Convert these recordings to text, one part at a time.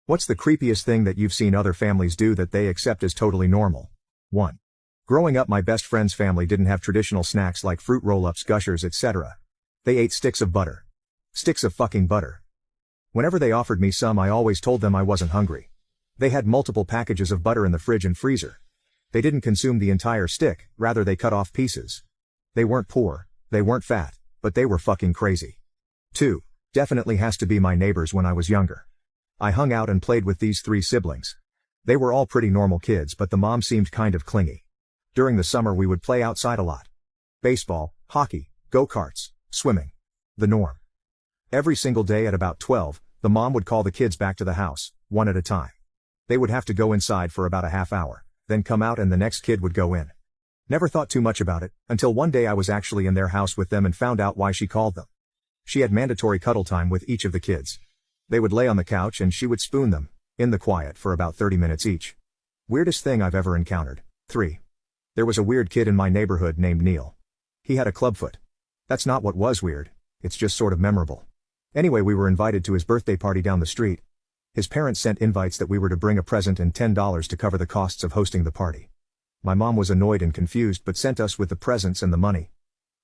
What's the creepiest thing that you've seen other families do that they accept as totally normal? 1. Growing up, my best friend's family didn't have traditional snacks like fruit roll-ups, gushers, etc. They ate sticks of butter. Sticks of fucking butter. Whenever they offered me some, I always told them I wasn't hungry. They had multiple packages of butter in the fridge and freezer. They didn't consume the entire stick, rather they cut off pieces. They weren't poor, they weren't fat, but they were fucking crazy. 2. Definitely has to be my neighbors when I was younger. I hung out and played with these 3 siblings. They were all pretty normal kids, but the mom seemed kind of clingy. During the summer we would play outside a lot. Baseball, hockey, go-karts, swimming. The norm. Every single day at about 12, the mom would call the kids back to the house, one at a time. They would have to go inside for about a half hour, then come out and the next kid would go in. Never thought too much about it, until one day I was actually in their house with them and found out why she called them. She had mandatory cuddle time with each of the kids. They would lay on the couch and she would spoon them, in the quiet, for about 30 minutes each. Weirdest thing I've ever encountered. 3. There was a weird kid in my neighborhood named Neil. He had a clubfoot. That's not what was weird, it's just sort of memorable. Anyway, we were invited to his birthday party down the street. His parents sent invites that we were to bring a present and $10 to cover the costs of hosting the party. My mom was annoyed and confused but sent us with the presents and the money.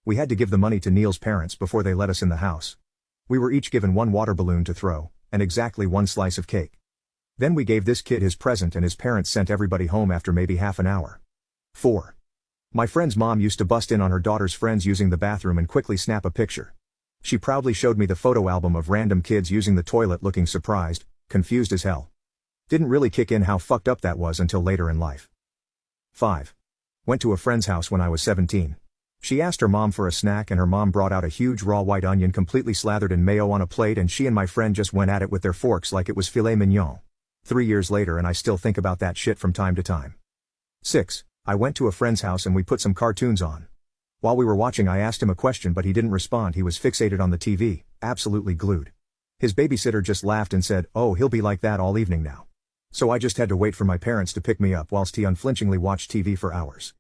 We had to give the money to Neil's parents before they let us in the house. We were each given 1 water balloon to throw, and exactly 1 slice of cake. Then we gave this kid his present and his parents sent everybody home after maybe half an hour. 4. My friend's mom used to bust in on her daughter's friends using the bathroom and quickly snap a picture. She proudly showed me the photo album of random kids using the toilet looking surprised, confused as hell. Didn't really kick in how fucked up that was until later in life. 5. Went to a friend's house when I was 17. She asked her mom for a snack and her mom brought out a huge raw white onion completely slathered in mayo on a plate and she and my friend just went at it with their forks like it was filet mignon. 3 years later and I still think about that shit from time to time. 6. I went to a friend's house and we put some cartoons on. While we were watching I asked him a question but he didn't respond. He was fixated on the TV, absolutely glued. His babysitter just laughed and said, "Oh, he'll be like that all evening now." So I just had to wait for my parents to pick me up whilst he unflinchingly watched TV for hours.